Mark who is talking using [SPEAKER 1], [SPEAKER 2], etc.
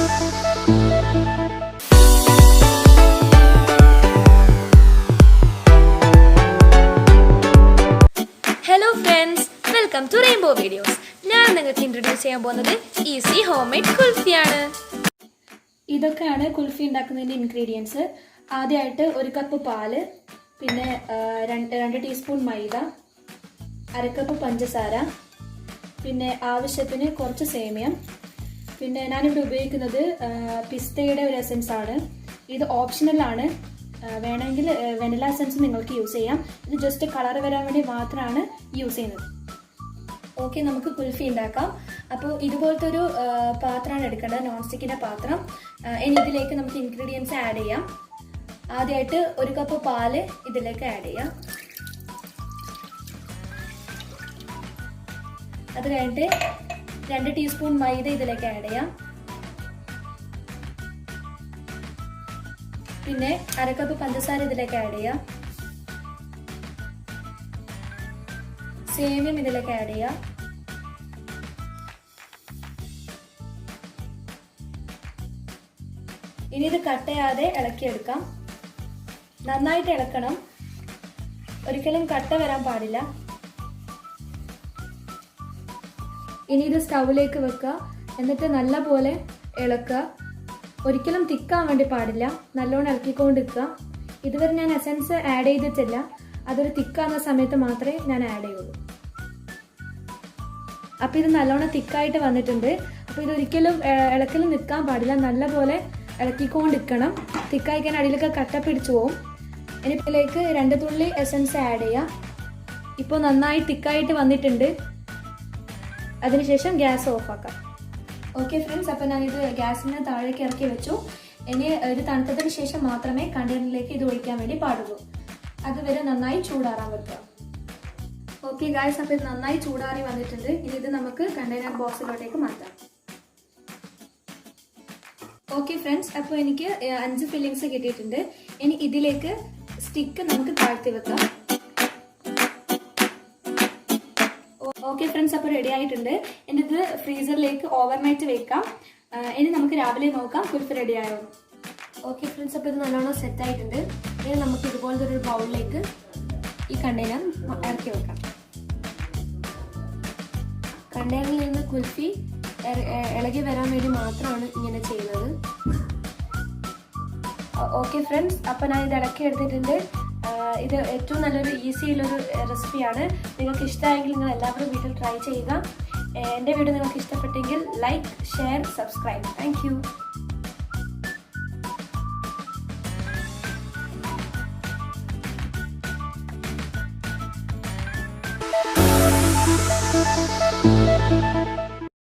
[SPEAKER 1] Hello friends, welcome to Rainbow Videos. ഞാൻ നിങ്ങൾക്ക് introduce ചെയ്യാൻ പോകുന്നത് ഈസി ഹോംമേഡ് കുൽഫിയാണ്. ഇതൊക്കെയാണ് കുൽഫി ഉണ്ടാക്കുന്നതിൻ്റെ ഇൻഗ്രീഡിയൻസ്. ആദ്യമായിട്ട് 1 കപ്പ് പാല്, പിന്നെ 2 ടീസ്പൂൺ മൈദ, 1/2 കപ്പ് പഞ്ചസാര, പിന്നെ ആവശ്യത്തിന് കുറച്ച് സേമിയം, പിന്നെ ഞാനിവിടെ ഉപയോഗിക്കുന്നത് പിസ്തയുടെ ഒരു എസൻസ് ആണ്. ഇത് ഓപ്ഷണലാണ്, വേണമെങ്കിൽ വെനില എസൻസ് നിങ്ങൾക്ക് യൂസ് ചെയ്യാം. ഇത് ജസ്റ്റ് കളർ വരാൻ വേണ്ടി മാത്രമാണ് യൂസ് ചെയ്യുന്നത്. ഓക്കെ, നമുക്ക് കുൽഫി ഉണ്ടാക്കാം. അപ്പോൾ ഇതുപോലത്തെ ഒരു പാത്രമാണ് എടുക്കേണ്ടത്, നോൺ സ്റ്റിക്കിൻ്റെ പാത്രം. ഇനി ഇതിലേക്ക് നമുക്ക് ഇൻഗ്രീഡിയൻസ് ആഡ് ചെയ്യാം. ആദ്യമായിട്ട് 1 കപ്പ് പാല് ഇതിലേക്ക് ആഡ് ചെയ്യാം. അത് കഴിഞ്ഞിട്ട് 2 ടീസ്പൂൺ മൈദ ഇതിലേക്ക് ആഡ് ചെയ്യാം. പിന്നെ 1/2 കപ്പ് പഞ്ചസാര ഇതിലേക്ക് ആഡ് ചെയ്യാം. സേമിയം ഇതിലേക്ക് ആഡ് ചെയ്യാം. ഇനി ഇത് കട്ട് ചെയ്യാതെ ഇളക്കിയെടുക്കാം. നന്നായിട്ട് ഇളക്കണം, ഒരിക്കലും കട്ട വരാൻ പാടില്ല. ഇനി ഇത് സ്റ്റൗവിലേക്ക് വെക്കുക, എന്നിട്ട് നല്ല പോലെ ഇളക്കുക. ഒരിക്കലും തിക്കാൻ വേണ്ടി പാടില്ല, നല്ലോണം ഇളക്കിക്കൊണ്ടിരിക്കുക. ഇതുവരെ ഞാൻ എസൻസ് ആഡ് ചെയ്തിട്ടില്ല, അതൊരു തിക്കാവുന്ന സമയത്ത് മാത്രമേ ഞാൻ ആഡ് ചെയ്യുള്ളൂ. അപ്പോൾ ഇത് നല്ലോണം തിക്കായിട്ട് വന്നിട്ടുണ്ട്. അപ്പോൾ ഇതൊരിക്കലും ഇളക്കലും നിൽക്കാൻ പാടില്ല, നല്ല പോലെ ഇളക്കിക്കൊണ്ടിരിക്കണം. തിക്കായിക്കാൻ അടിയിലൊക്കെ കട്ട പിടിച്ചു പോകും. ഇനി ഇതിലേക്ക് 2 തുള്ളി എസൻസ് ആഡ് ചെയ്യാം. ഇപ്പോൾ നന്നായി തിക്കായിട്ട് വന്നിട്ടുണ്ട്. അതിനുശേഷം ഗ്യാസ് ഓഫാക്കാം. ഓക്കെ ഫ്രണ്ട്സ്, അപ്പോൾ ഞാനിത് ഗ്യാസിന് താഴേക്ക് ഇറക്കി വെച്ചു. ഇനി ഇത് തണുത്തതിന് ശേഷം മാത്രമേ കണ്ടെയ്നറിലേക്ക് ഇത് ഒഴിക്കാൻ വേണ്ടി പാടുള്ളൂ. അതുവരെ നന്നായി ചൂടാറാൻ വെക്കുക. ഓക്കെ ഗായ്സ്, അപ്പോൾ ഇത് നന്നായി ചൂടാറി വന്നിട്ടുണ്ട്. ഇനി ഇത് നമുക്ക് കണ്ടെയ്നർ ബോക്സിലോട്ടേക്ക് മാറ്റാം. ഓക്കെ ഫ്രണ്ട്സ്, അപ്പോൾ എനിക്ക് 5 ഫില്ലിങ്സ് കിട്ടിയിട്ടുണ്ട്. ഇനി ഇതിലേക്ക് സ്റ്റിക്ക് നമുക്ക് താഴ്ത്തി വെക്കാം. ഓക്കെ ഫ്രണ്ട്സ്, അപ്പോൾ റെഡി ആയിട്ടുണ്ട്. ഇനി ഇത് ഫ്രീസറിലേക്ക് ഓവർനൈറ്റ് വെക്കാം. ഇനി നമുക്ക് രാവിലെ നോക്കാം കുൽഫി റെഡി ആയോ. ഓക്കെ ഫ്രണ്ട്സ്, അപ്പോൾ ഇത് നല്ലോണം സെറ്റ് ആയിട്ടുണ്ട്. ഇനി നമുക്ക് ഇതുപോലത്തെ ഒരു ബൗളിലേക്ക് ഈ കണ്ടെയ്നർ ഇറക്കി വെക്കാം. കണ്ടെയ്നറിൽ നിന്ന് കുൽഫി ഇളകി വരാൻ വേണ്ടി മാത്രമാണ് ഇങ്ങനെ ചെയ്യുന്നത്. ഓക്കെ ഫ്രണ്ട്സ്, അപ്പോൾ ഞാൻ ഇത് ഇളക്കി എടുത്തിട്ടുണ്ട്. ഇത് ഏറ്റവും നല്ലൊരു ഈസിയുള്ളൊരു റെസിപ്പിയാണ്. നിങ്ങൾക്ക് ഇഷ്ടമായെങ്കിൽ നിങ്ങൾ എല്ലാവരും വീട്ടിൽ ട്രൈ ചെയ്യുക. എൻ്റെ വീഡിയോ നിങ്ങൾക്ക് ഇഷ്ടപ്പെട്ടെങ്കിൽ like, share, subscribe. Thank you.